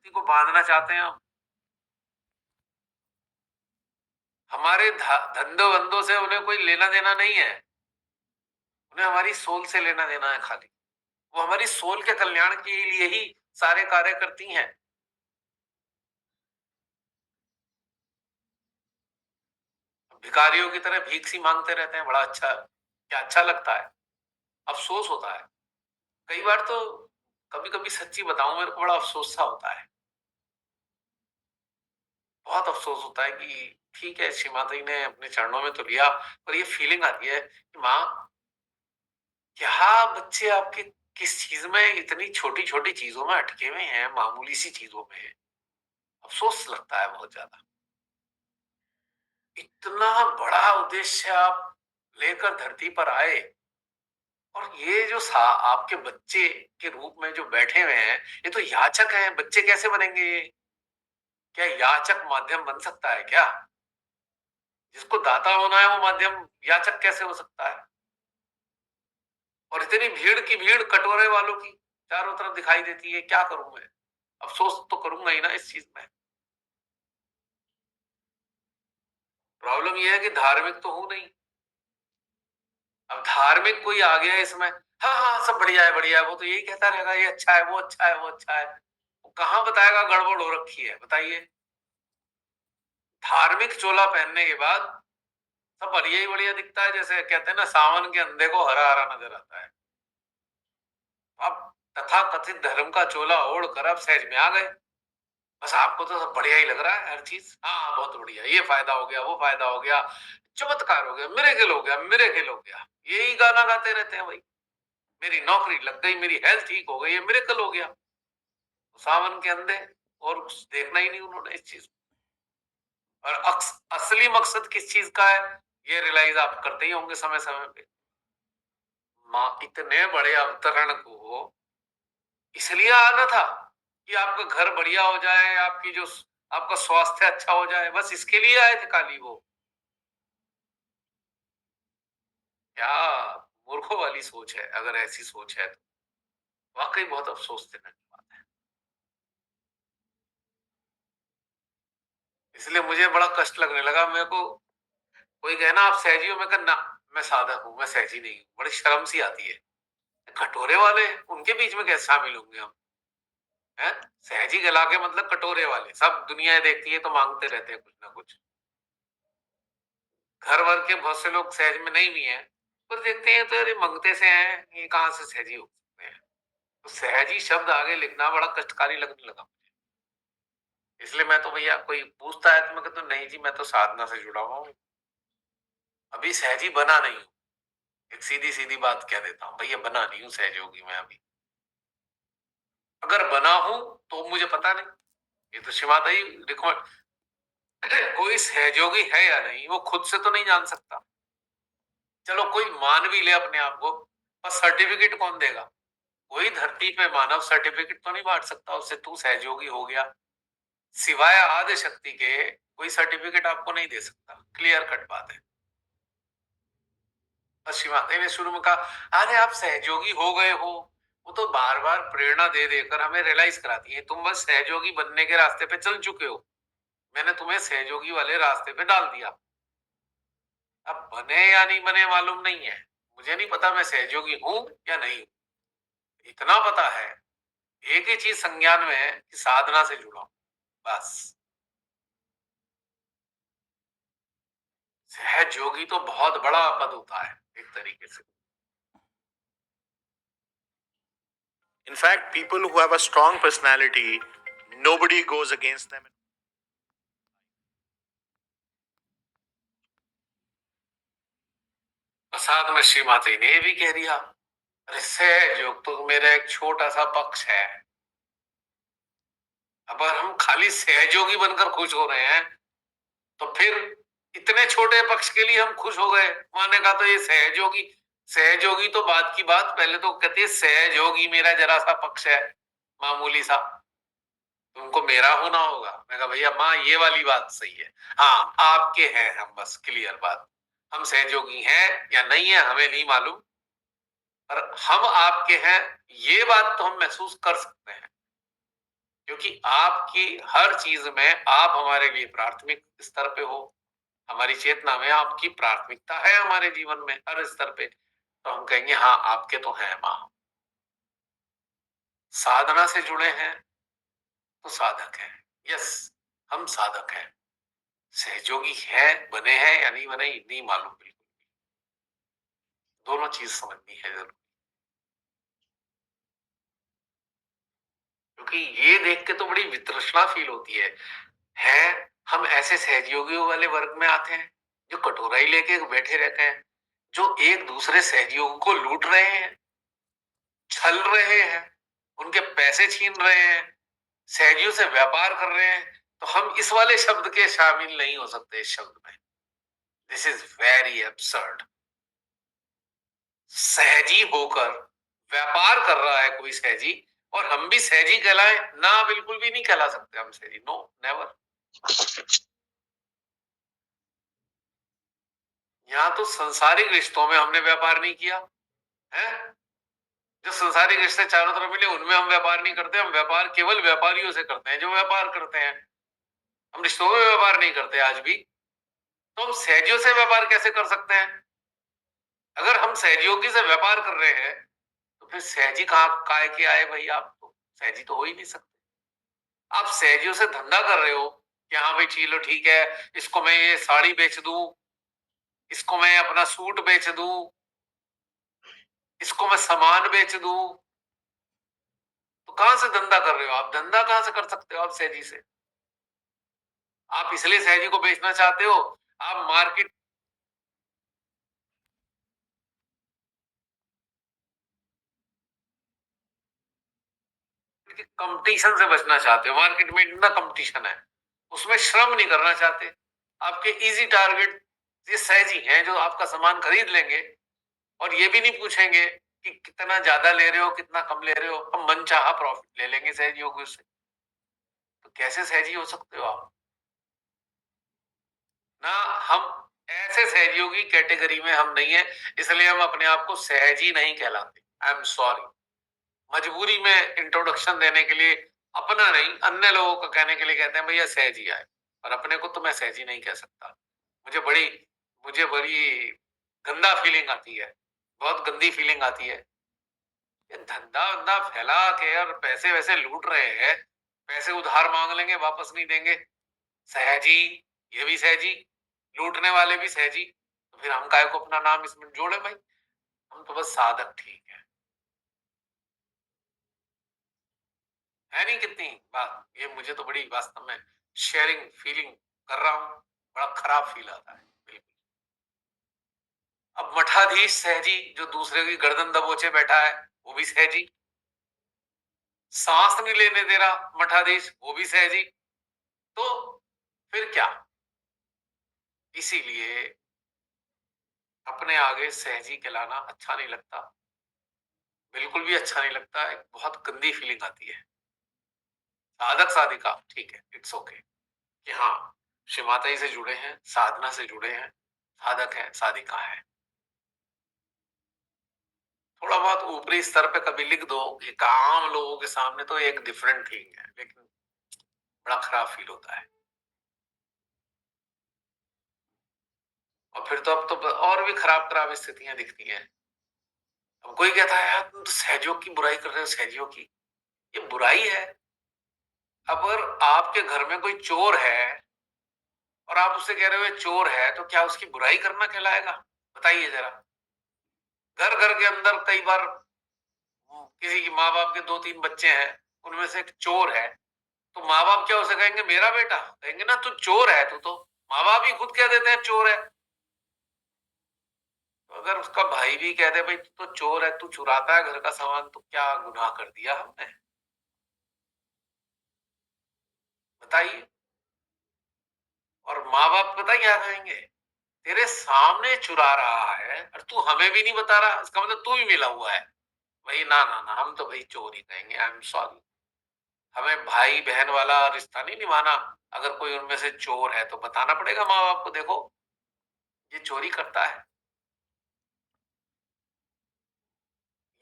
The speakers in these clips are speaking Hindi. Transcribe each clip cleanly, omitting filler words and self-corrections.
को बांधना चाहते हैं हम। हमारे धंधों बंदों से उन्हें कोई लेना देना नहीं है, उन्हें हमारी सोल से लेना देना है खाली। वो हमारी सोल के कल्याण के लिए ही सारे कार्य करती हैं। भिखारियों की तरह भीख सी मांगते रहते हैं, बड़ा अच्छा, क्या अच्छा लगता है, अफसोस होता है कई बार तो। कभी कभी सच्ची बताऊं, मेरे को बड़ा अफसोस सा होता है, बहुत अफसोस होता है कि ठीक है, श्री माता जी ने अपने चरणों में तो लिया, पर ये फीलिंग आती है कि माँ, क्या बच्चे आपके किस चीज में इतनी छोटी छोटी चीजों में अटके हुए हैं, मामूली सी चीजों में। अफसोस लगता है बहुत ज्यादा। इतना बड़ा उद्देश्य आप लेकर धरती पर आए, और ये जो आपके बच्चे के रूप में जो बैठे हुए हैं, ये तो याचक हैं। बच्चे कैसे बनेंगे ये? क्या याचक माध्यम बन सकता है क्या? जिसको दाता होना है वो माध्यम याचक कैसे हो सकता है? और इतनी भीड़ की भीड़ कटोरे वालों की चारों तरफ दिखाई देती है, क्या करूं मैं? अफसोस तो करूंगा ही ना इस चीज में। प्रॉब्लम यह है कि धार्मिक तो हूं नहीं। अब धार्मिक कोई आ गया इसमें, हाँ हाँ सब बढ़िया है बढ़िया है, वो तो यही कहता रहेगा, ये अच्छा है, वो अच्छा है, वो अच्छा है। वो कहाँ बताएगा गड़बड़ हो रखी है, बताइए? धार्मिक चोला पहनने के बाद सब बढ़िया ही बढ़िया दिखता है, जैसे कहते हैं ना, सावन के अंधे को हरा हरा नजर आता है। अब तथा कथित धर्म का चोला ओढ़ कर अब सहज में आ गए। बस आपको तो सब बढ़िया ही लग रहा है, हर चीज हाँ बहुत बढ़िया, ये फायदा हो गया, वो फायदा हो गया, चमत्कार हो गया, मिरेकल हो गया, मिरेकल हो गया, यही गाना गाते रहते हैं भाई। मेरी नौकरी लग गई, मेरी हेल्थ ठीक हो गई, ये मिरेकल हो गया। सावन के अंधे, और कुछ देखना ही नहीं उन्होंने इस चीज। और असली मकसद किस चीज का है, ये रियलाइज आप करते ही होंगे समय समय पे। माँ, इतने बड़े अवतरण को इसलिए आना था कि आपका घर बढ़िया हो जाए, आपकी जो आपका स्वास्थ्य अच्छा हो जाए, बस इसके लिए आए थे काली वो? क्या मूर्खों वाली सोच है, अगर ऐसी सोच है तो वाकई बहुत अफसोस देने की बात है। इसलिए मुझे बड़ा कष्ट लगने लगा मेरे को। कोई कहे ना आप सहजी हो, मैं कहना मैं साधक हूं, मैं सहजी नहीं हूं। बड़ी शर्म सी आती है। कटोरे वाले, उनके बीच में कैसे शामिल होंगे हम? हैं? सहजी गला के मतलब कटोरे वाले, सब दुनिया देखती है तो मांगते रहते हैं कुछ ना कुछ। घर वर के बहुत से लोग सहज में नहीं भी हैं, पर देखते हैं तो अरे मंगते से हैं, ये कहाँ से सहजी हो सकते हैं? तो सहजी शब्द आगे लिखना बड़ा कष्टकारी लगने लगा। इसलिए मैं तो भैया, कोई पूछता है तो मैं कहता हूँ नहीं जी, मैं तो साधना से जुड़ा हुआ हूँ, अभी सहजी बना नहीं हूँ। एक सीधी सीधी बात कह देता हूँ, भैया बना नहीं हूँ सहयोगी मैं अभी। अगर बना हूं तो मुझे पता नहीं, ये तो शिवाता ही रिकॉर्ड। कोई सहयोगी है या नहीं, वो खुद से तो नहीं जान सकता। चलो कोई मान भी ले अपने आप को, पर सर्टिफिकेट कौन देगा? कोई धरती पे मानव सर्टिफिकेट तो नहीं बांट सकता उससे तू सहयोगी हो गया। सिवाय आदि शक्ति के कोई सर्टिफिकेट आपको नहीं दे सकता, क्लियर कट बात है। शिवाते ने शुरू में कहा अरे आप सहयोगी हो गए हो, वो तो बार बार प्रेरणा दे देकर हमें रियलाइज कराती है तुम बस सहयोगी बनने के रास्ते पे चल चुके हो। मैंने तुम्हें सहयोगी वाले रास्ते पे डाल दिया। अब बने या नहीं बने मालूम नहीं है, मुझे नहीं पता मैं सहयोगी हूं या नहीं। इतना पता है, एक ही चीज संज्ञान में है कि साधना से जुड़ा हूं, बस। सहयोगी तो बहुत बड़ा पद होता है एक तरीके से। In fact, people who have a strong personality, nobody goes against them. साथ में श्री माता ने ये भी कह दिया, अरे सहयोग तो मेरा एक छोटा सा पक्ष है। अब हम खाली सहयोगी बनकर खुश हो रहे हैं, तो फिर इतने छोटे पक्ष के लिए हम खुश हो गए। माने का तो ये सहयोगी, सहयोगी तो बात की बात, पहले तो कहते हैं सहयोगी मेरा जरा सा पक्ष है, मामूली सा, तुमको मेरा होना होगा। मैं कहा भैया माँ ये वाली बात सही है, हाँ आपके हैं हम, बस क्लियर बात। हम सहयोगी हैं या नहीं है हमें नहीं मालूम, पर हम आपके हैं, ये बात तो हम महसूस कर सकते हैं। क्योंकि आपकी हर चीज में आप हमारे लिए प्राथमिक स्तर पे हो, हमारी चेतना में आपकी प्राथमिकता है हमारे जीवन में हर स्तर पे। तो हम कहेंगे हाँ आपके तो हैं माँ। साधना से जुड़े हैं तो साधक हैं। यस, हम साधक हैं। सहयोगी है, बने हैं या नहीं बने नहीं मालूम, बिल्कुल दोनों चीज समझनी है जरूर। क्योंकि ये देख के तो बड़ी वितृष्णा फील होती है हम ऐसे सहयोगियों वाले वर्ग में आते हैं जो कटोराई लेके बैठे रहते हैं, जो एक दूसरे सहयोगी को लूट रहे हैं, छल रहे हैं, उनके पैसे छीन रहे हैं, सहजियों से व्यापार कर रहे हैं। तो हम इस वाले शब्द के शामिल नहीं हो सकते इस शब्द में। This is very absurd. सहजी होकर व्यापार कर रहा है कोई सहजी, और हम भी सहजी कहलाए ना? बिल्कुल भी नहीं कहला सकते हम सहजी, नो नेवर। यहाँ तो संसारिक रिश्तों में हमने व्यापार नहीं किया है। जो संसारिक रिश्ते चारों तरफ मिले उनमें हम व्यापार नहीं करते। हम व्यापार केवल व्यापारियों से करते हैं जो व्यापार करते हैं। हम रिश्तों में व्यापार नहीं करते आज भी। तो हम सहजियों से व्यापार कैसे कर सकते हैं? अगर हम सहयोगी से व्यापार कर रहे हैं तो फिर सहजी कहाँ काय के आए भाई? आप तो सहजी तो हो ही नहीं सकते। आप सहजियों से धंधा कर रहे हो कि हाँ भाई चलो ठीक है, इसको मैं ये साड़ी बेच दूं, इसको मैं अपना सूट बेच दूं, इसको मैं सामान बेच दूं। तो कहां से धंधा कर रहे हो आप? धंधा कहां से कर सकते हो आप सहजी से? आप इसलिए सहजी को बेचना चाहते हो। आप मार्केट कंपटीशन से बचना चाहते हो। मार्केट में इतना कंपटीशन है, उसमें श्रम नहीं करना चाहते। आपके इजी टारगेट ये सहजी हैं जो आपका सामान खरीद लेंगे और ये भी नहीं पूछेंगे कि कितना ज्यादा ले रहे हो कितना कम ले रहे हो, हम मनचाहा प्रॉफिट ले लेंगे सहजियों से। तो कैसे सहजी हो सकते हो आप? ना, हम ऐसे सहजियों की कैटेगरी में हम नहीं है, इसलिए हम अपने आप को सहजी नहीं कहलाते। I am sorry. मजबूरी में इंट्रोडक्शन देने के लिए, अपना नहीं अन्य लोगों का कहने के लिए कहते हैं भैया सहजी आए, और अपने को तो मैं सहजी नहीं कह सकता। मुझे बड़ी मुझे बड़ी गंदा फीलिंग आती है, बहुत गंदी फीलिंग आती है। ये धंधा वंधा फैला के और पैसे वैसे लूट रहे हैं, पैसे उधार मांग लेंगे वापस नहीं देंगे, सहजी। ये भी सहजी, लूटने वाले भी सहजी। तो फिर हम काय को अपना नाम इसमें जोड़े भाई? हम तो बस साधक ठीक है नहीं? कितनी बात ये मुझे तो बड़ी वास्तव में शेयरिंग फीलिंग कर रहा हूं, बड़ा खराब फील आता है बिल्कुल। अब मठाधीश सहजी जो दूसरे की गर्दन दबोचे बैठा है वो भी सहजी, सांस नहीं लेने दे रहा मठाधीश वो भी सहजी। तो फिर क्या? इसीलिए अपने आगे सहजी कहलाना अच्छा नहीं लगता, बिल्कुल भी अच्छा नहीं लगता। एक बहुत गंदी फीलिंग आती है। साधक साधिका ठीक है, इट्स ओके कि हाँ श्री माता जी से जुड़े हैं, साधना से जुड़े हैं, साधक है साधिका है। थोड़ा बहुत ऊपरी स्तर पे कभी लिख दो एक आम लोगों के सामने तो एक डिफरेंट थिंग है, लेकिन बड़ा खराब फील होता है। और फिर तो अब तो और भी खराब खराब स्थितियां दिखती हैं। अब कोई कहता है यार तुम तो सहयोग की बुराई कर रहे हो, सहयोग की ये बुराई है। अगर आपके घर में कोई चोर है और आप उससे कह रहे हो ये चोर है, तो क्या उसकी बुराई करना कहलाएगा? बताइए जरा। घर घर के अंदर कई बार किसी की माँ बाप के दो तीन बच्चे हैं, उनमें से एक चोर है, तो माँ बाप क्या उसे कहेंगे मेरा बेटा? कहेंगे ना तू चोर है। तू तो माँ बाप ही खुद कह देते हैं चोर है। तो अगर उसका भाई भी कह दे भाई तू तो चोर है, तू चुराता है घर का सामान, तो क्या गुनाह कर दिया हमने? बताइए। और माँ बाप पता क्या कहेंगे? तेरे सामने चुरा रहा है और तू हमें भी नहीं बता रहा, इसका मतलब तू भी मिला हुआ है। भाई ना ना ना, हम तो भाई चोर ही कहेंगे। I am sorry. हमें भाई बहन वाला रिश्ता नहीं निभाना। अगर कोई उनमें से चोर है तो बताना पड़ेगा माँ बाप को, देखो ये चोरी करता है।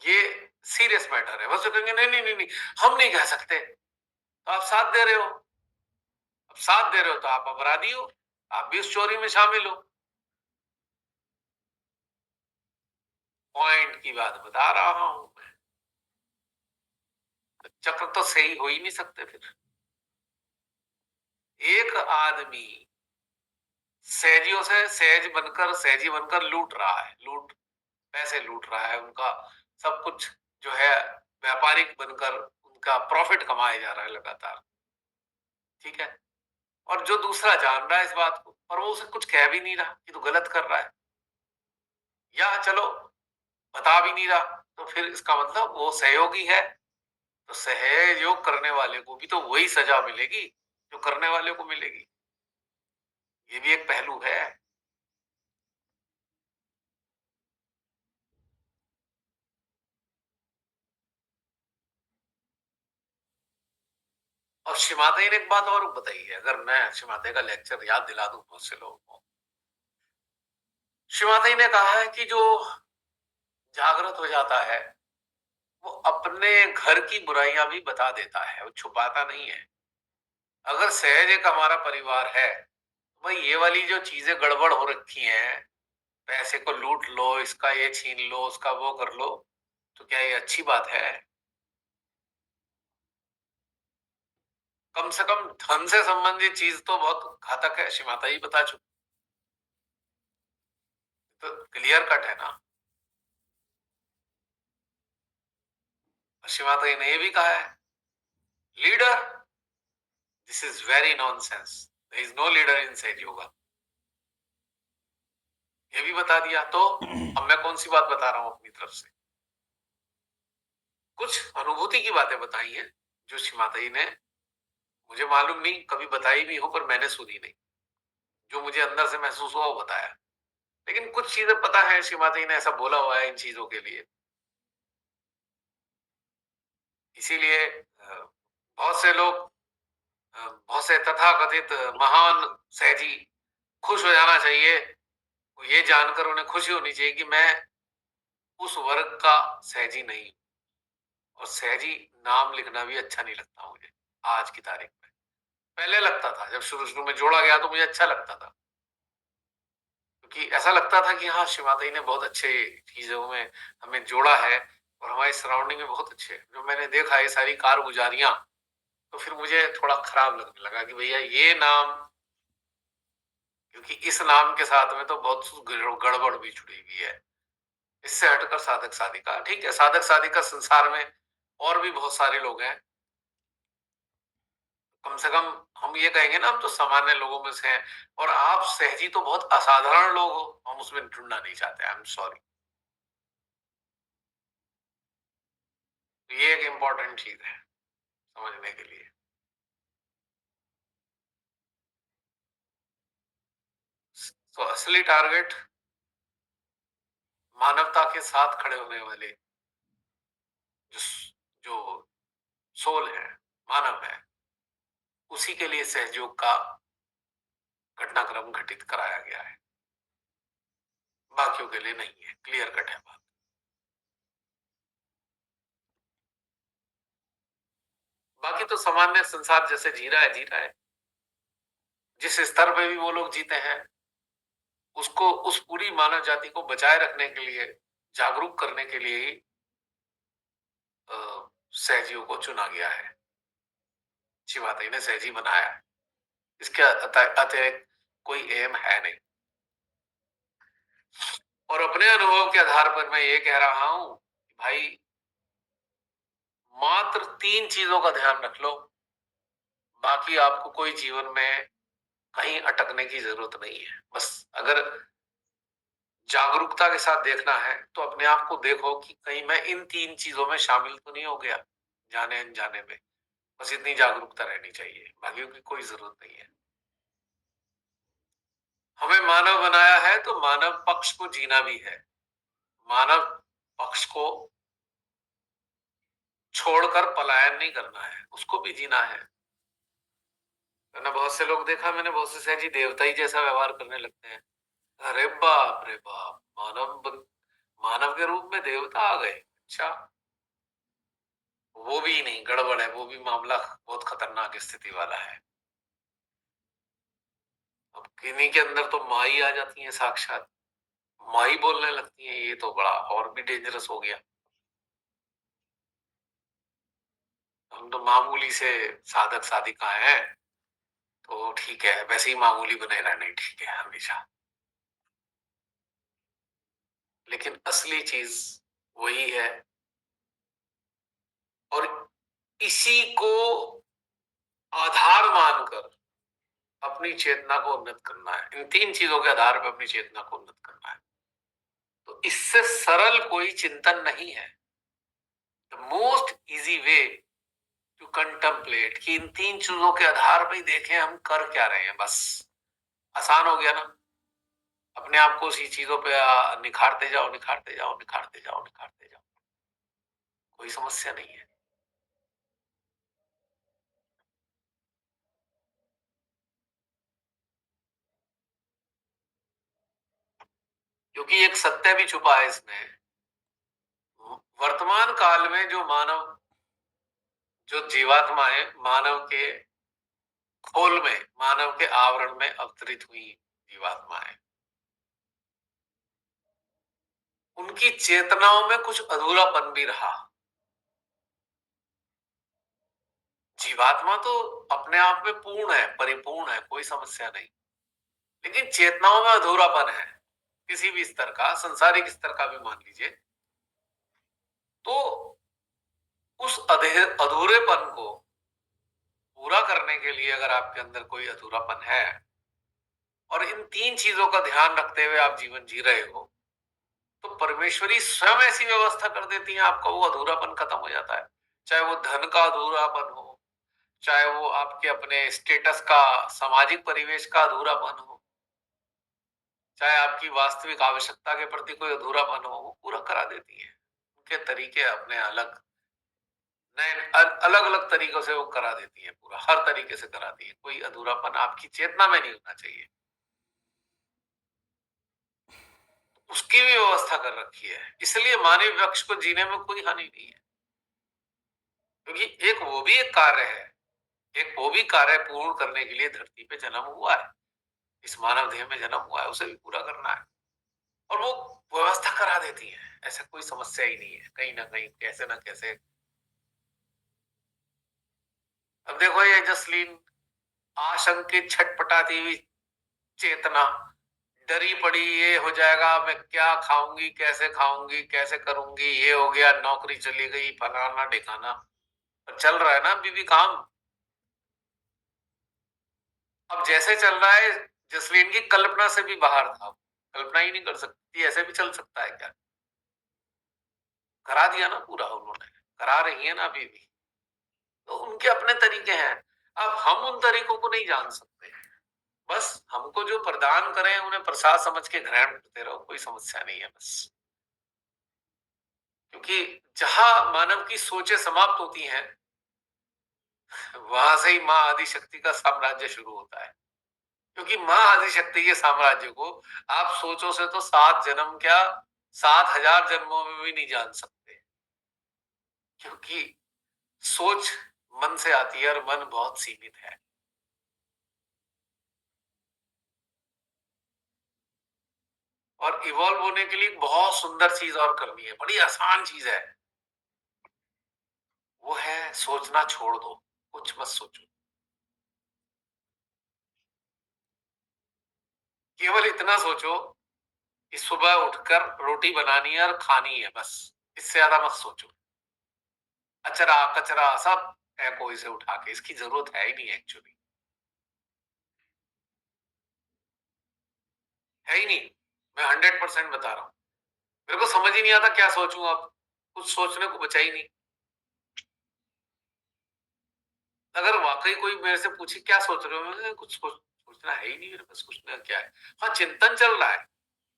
ये सीरियस मैटर है। बस वो कहेंगे नहीं नहीं नहीं नहीं, हम नहीं कह सकते। तो आप साथ दे रहे हो। अब साथ दे रहे हो तो आप अपराधी हो, आप भी उस चोरी में शामिल हो। पॉइंट की बात बता रहा हूं मैं। चक्र तो सही हो ही नहीं सकते फिर। एक आदमी सहजियों से सहजी बनकर लूट रहा है, पैसे लूट रहा है उनका, सब कुछ जो है व्यापारिक बनकर उनका प्रॉफिट कमाया जा रहा है लगातार, ठीक है। और जो दूसरा जान रहा है इस बात को, पर वो उसे कुछ कह भी नहीं रहा कि तू गलत कर रहा है, या चलो बता भी नहीं रहा, तो फिर इसका मतलब वो सहयोगी है। तो सहयोग करने वाले को भी तो वही सजा मिलेगी जो करने वाले को मिलेगी। ये भी एक पहलू है। और शिमाते ने एक बात और बताई है, अगर मैं शिमाते का लेक्चर याद दिला दूं बहुत से लोगों को। शिमाते ने कहा है कि जो जागृत हो जाता है वो अपने घर की बुराइयां भी बता देता है, वो छुपाता नहीं है। अगर सहज एक हमारा परिवार है, भाई ये वाली जो चीजें गड़बड़ हो रखी हैं, पैसे को लूट लो, इसका ये छीन लो, उसका वो कर लो, तो क्या ये अच्छी बात है? कम से कम धन से संबंधित चीज तो बहुत घातक है, शिमाता ही बता चुकी, तो क्लियर कट है ना। शिमाता ने ये भी कहा है, leader, this is very nonsense, there is no leader in sage yoga. ये भी बता दिया। तो अब मैं कौन सी बात बता रहा हूं अपनी तरफ से? कुछ अनुभूति की बातें बताई हैं जो शिमाताई ने, मुझे मालूम नहीं कभी बताई भी हो, पर मैंने सुनी नहीं। जो मुझे अंदर से महसूस हुआ वो बताया। लेकिन कुछ चीजें पता है शिमाताई ने ऐसा बोला हुआ है इन चीजों के लिए। इसीलिए बहुत से लोग, बहुत से तथाकथित महान सहजी खुश हो जाना चाहिए। ये जानकर उन्हें खुशी होनी चाहिए कि मैं उस वर्ग का सहजी नहीं। और सहजी नाम लिखना भी अच्छा नहीं लगता मुझे आज की तारीख में। पहले लगता था, जब शुरू शुरू में जोड़ा गया तो मुझे अच्छा लगता था, क्योंकि ऐसा लगता था कि हाँ, शिवाताई ने बहुत अच्छे चीजों में हमें जोड़ा है और हमारी सराउंडिंग में बहुत अच्छे। जो मैंने देखा ये सारी कारगुजारियां, तो फिर मुझे थोड़ा खराब लगने लगा कि भैया ये नाम, क्योंकि इस नाम के साथ में तो बहुत गड़बड़ भी जुड़ी हुई है। इससे हटकर साधक साधिका, ठीक है, साधक साधिका संसार में और भी बहुत सारे लोग हैं। कम से कम हम ये कहेंगे ना, हम तो सामान्य लोगों में से हैं। और आप सहजी तो बहुत असाधारण लोग हो, हम उसमें ढूंढना नहीं चाहते। I am sorry. ये एक इंपॉर्टेंट चीज है समझने के लिए। तो असली टारगेट मानवता के साथ खड़े होने वाले जो जो सोल है, मानव है, उसी के लिए सहयोग का घटनाक्रम घटित कराया गया है, बाकियों के लिए नहीं है। क्लियर कट है बात। बाकी तो सामान्य संसार जैसे जी रहा है जी रहा है। जिस स्तर पे भी वो लोग जीते हैं, उसको, उस पूरी मानव जाति को बचाए रखने के लिए, जागरूक करने के लिए ही सहजियों को चुना गया है। शिवाताई ने सहजी बनाया है, इसके अतिरिक्त कोई एम है नहीं। और अपने अनुभव के आधार पर मैं ये कह रहा हूं, भाई मात्र 3 चीजों का ध्यान रख लो, बाकी आपको कोई जीवन में कहीं अटकने की जरूरत नहीं है। बस अगर जागरूकता के साथ देखना है तो अपने आप को देखो कि कहीं मैं इन 3 चीजों में शामिल तो नहीं हो गया, जाने अनजाने में। बस इतनी जागरूकता रहनी चाहिए, बाकियों की कोई जरूरत नहीं है। हमें मानव बनाया है तो मानव पक्ष को जीना भी है। मानव पक्ष को छोड़कर पलायन नहीं करना है, उसको भी जीना है। मैंने बहुत से लोग देखा, मैंने बहुत से सहजी देवता ही जैसा व्यवहार करने लगते हैं। अरे बाप रे बाप, मानव के रूप में देवता आ गए, अच्छा। वो भी नहीं, गड़बड़ है, वो भी मामला बहुत खतरनाक स्थिति वाला है। अब किन्हीं के अंदर तो माई आ जाती है, साक्षात माई बोलने लगती है, ये तो बड़ा और भी डेंजरस हो गया। हम तो मामूली से साधक साधिका हैं, तो ठीक है, वैसे ही मामूली बने रहना ही ठीक है हमेशा। लेकिन असली चीज वही है, और इसी को आधार मानकर अपनी चेतना को उन्नत करना है। इन तीन चीजों के आधार पर अपनी चेतना को उन्नत करना है। तो इससे सरल कोई चिंतन नहीं है। The most easy way to contemplate, कि इन तीन चीजों के आधार पर ही देखें हम कर क्या रहे हैं, बस आसान हो गया ना। अपने आप को उसी चीजों पे निखारते जाओ, निखारते जाओ, निखारते जाओ, निखारते जाओ, कोई समस्या नहीं है। क्योंकि एक सत्य भी छुपा है इसमें। वर्तमान काल में जो मानव, जो जीवात्मा है, मानव के खोल में, मानव के आवरण में अवतरित हुई जीवात्मा है, उनकी चेतनाओं में कुछ अधूरापन भी रहा। जीवात्मा तो अपने आप में पूर्ण है, परिपूर्ण है, कोई समस्या नहीं, लेकिन चेतनाओं में अधूरापन है, किसी भी स्तर का, संसारिक स्तर का भी मान लीजिए। तो उस अधूरेपन को पूरा करने के लिए अगर आपके अंदर कोई अधूरापन है, और इन तीन चीजों का ध्यान रखते हुए आप जीवन जी रहे हो, तो परमेश्वरी स्वयं ऐसी व्यवस्था कर देती है, आपका वो अधूरापन खत्म हो जाता है। चाहे वो धन का अधूरापन हो, चाहे वो आपके अपने स्टेटस का, सामाजिक परिवेश का अधूरापन हो, चाहे आपकी वास्तविक आवश्यकता के प्रति कोई अधूरापन हो, वो पूरा करा देती है। उनके तरीके अपने अलग, नए अलग अलग तरीकों से वो करा देती है, पूरा हर तरीके से कराती है। कोई अधूरापन आपकी चेतना में नहीं होना चाहिए, उसकी भी व्यवस्था कर रखी है। इसलिए मानव वृक्ष को जीने में कोई हानि नहीं है, क्योंकि एक वो भी एक कार्य है, एक वो भी कार्य पूर्ण करने के लिए धरती पे जन्म हुआ है, इस मानव देह में जन्म हुआ है, उसे भी पूरा करना है, और वो व्यवस्था करा देती है। ऐसा कोई समस्या ही नहीं है, कहीं ना कहीं कैसे ना कैसे। अब देखो ये जसलीन आशंकित छटपटाती हुई चेतना, डरी पड़ी, ये हो जाएगा, मैं क्या खाऊंगी, कैसे खाऊंगी, कैसे करूंगी, ये हो गया, नौकरी चली गई, फलाना ढिकाना, और चल रहा है ना अभी भी काम। अब जैसे चल रहा है, जसलीन की कल्पना से भी बाहर था, कल्पना ही नहीं कर सकती ऐसे भी चल सकता है क्या। करा दिया ना पूरा उन्होंने, करा रही है ना अभी भी, तो उनके अपने तरीके हैं। अब हम उन तरीकों को नहीं जान सकते, बस हमको जो प्रदान करें उन्हें प्रसाद समझ के ग्रहण करते रहो, कोई समस्या नहीं है बस। क्योंकि जहां मानव की सोचें समाप्त होती हैं, वहां से ही माँ आदिशक्ति का साम्राज्य शुरू होता है। क्योंकि माँ आदिशक्ति के साम्राज्य को आप सोचो से तो 7 जन्म क्या, 7,000 जन्मों में भी नहीं जान सकते, क्योंकि सोच मन से आती है, और मन बहुत सीमित है। और इवॉल्व होने के लिए बहुत सुंदर चीज और करनी है, बड़ी आसान चीज है, वो है सोचना छोड़ दो, कुछ मत सोचो, केवल इतना सोचो कि सुबह उठकर रोटी बनानी है और खानी है, बस, इससे ज्यादा मत सोचो। अचरा कचरा सब फेंको इसे उठा के, इसकी जरूरत है ही नहीं, एक्चुअली है ही नहीं। मैं 100% बता रहा हूँ, मेरे को समझ ही नहीं आता क्या सोचूं, अब कुछ सोचने को बचा ही नहीं। अगर वाकई कोई मेरे से पूछे क्या सोच रहे हो, मैं कुछ सोचना है ही नहीं मेरे पास, कुछ ना क्या है। हाँ, चिंतन चल रहा है,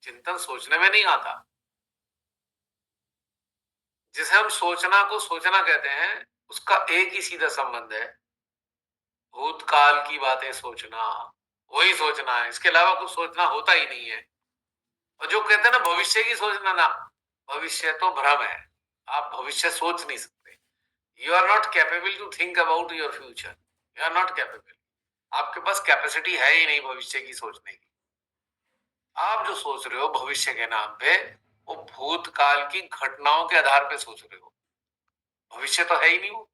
चिंतन सोचने में नहीं आता। जिसे हम सोचना को सोचना कहते हैं, उसका एक ही सीधा संबंध है, भूतकाल की बातें सोचना, वही सोचना है, इसके अलावा कुछ सोचना होता ही नहीं है। और जो कहते हैं ना भविष्य की सोचना, ना, भविष्य तो भ्रम है, आप भविष्य सोच नहीं सकते। You are not capable to think about your future, you are not capable, आपके पास कैपेसिटी है ही नहीं भविष्य की सोचने की। आप जो सोच रहे हो भविष्य के नाम पे, वो भूतकाल की घटनाओं के आधार पे सोच रहे हो, भविष्य तो है ही नहीं वो।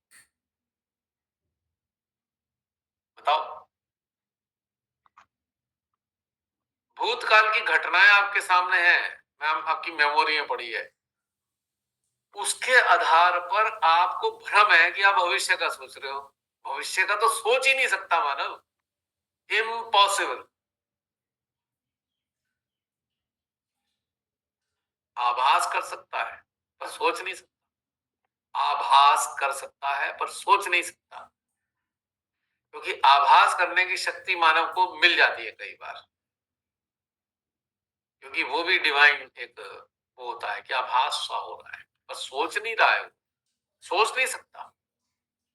बताओ, भूतकाल की घटनाएं आपके सामने हैं, मैम आपकी मेमोरी में पड़ी है, उसके आधार पर आपको भ्रम है कि आप भविष्य का सोच रहे हो। भविष्य का तो सोच ही नहीं सकता मानव, इम्पॉसिबल। आभास कर सकता है पर सोच नहीं सकता, आभास कर सकता है पर सोच नहीं सकता, क्योंकि आभास करने की शक्ति मानव को मिल जाती है कई बार, क्योंकि वो भी डिवाइन एक वो होता है कि आभास सा हो रहा है, पर सोच नहीं रहा है, सोच नहीं सकता।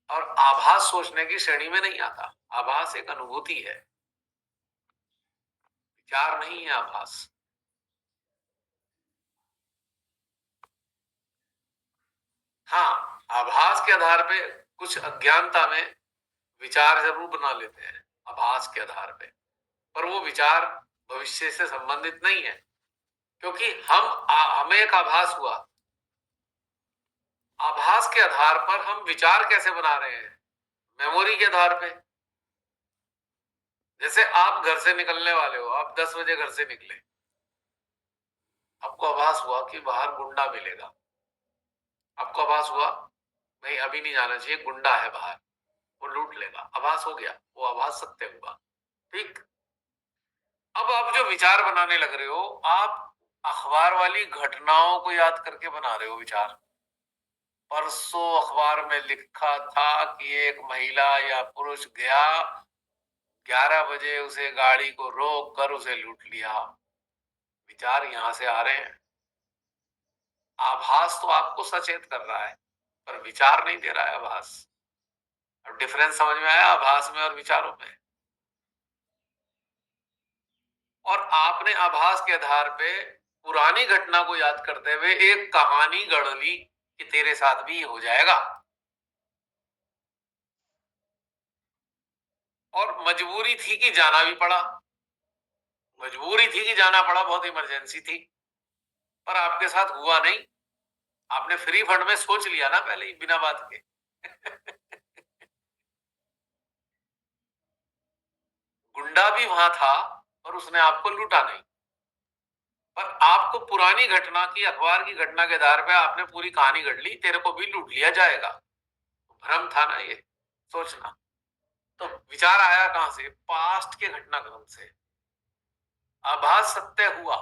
और आभास सोचने की श्रेणी में नहीं आता, आभास एक अनुभूति है, विचार नहीं है आभास। हाँ, आभास के आधार पे कुछ अज्ञानता में विचार जरूर बना लेते हैं आभास के आधार पे, पर वो विचार भविष्य से संबंधित नहीं है, क्योंकि हमें एक आभास हुआ, आभास के आधार पर हम विचार कैसे बना रहे हैं, मेमोरी के आधार पे। जैसे आप घर से निकलने वाले हो, आप 10 बजे घर से निकले, आपको आभास हुआ कि बाहर गुंडा मिलेगा, आपको आभास हुआ नहीं अभी नहीं जाना चाहिए, गुंडा है बाहर, वो लूट लेगा, आभास हो गया, वो आभास सत्य हुआ। ठीक, अब आप जो विचार बनाने लग रहे हो, आप अखबार वाली घटनाओं को याद करके बना रहे हो विचार। परसों अखबार में लिखा था कि एक महिला या पुरुष गया, 11 बजे उसे गाड़ी को रोक कर उसे लूट लिया। विचार यहां से आ रहे हैं, आभास तो आपको सचेत कर रहा है पर विचार नहीं दे रहा है आभास। अब डिफरेंस समझ में आया आभास में और विचारों में। और आपने आभास के आधार पे पुरानी घटना को याद करते हुए एक कहानी गढ़ ली कि तेरे साथ भी ये हो जाएगा, और मजबूरी थी कि जाना भी पड़ा, मजबूरी थी कि जाना पड़ा, बहुत इमरजेंसी थी, पर आपके साथ हुआ नहीं। आपने फ्री फंड में सोच लिया ना पहले ही बिना बात के। गुंडा भी वहां था और उसने आपको लूटा नहीं, पर आपको पुरानी घटना की, अखबार की घटना के आधार पे आपने पूरी कहानी गढ़ ली, तेरे को भी लूट लिया जाएगा। भ्रम था ना ये, सोचना। तो विचार आया कहां से, पास्ट के घटनाक्रम से। आभास सत्य हुआ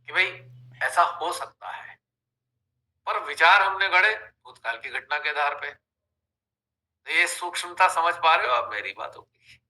कि भाई ऐसा हो सकता है, पर विचार हमने गढ़े भूतकाल की घटना के आधार पे। तो ये सूक्ष्मता समझ पा रहे हो आप मेरी बातों की?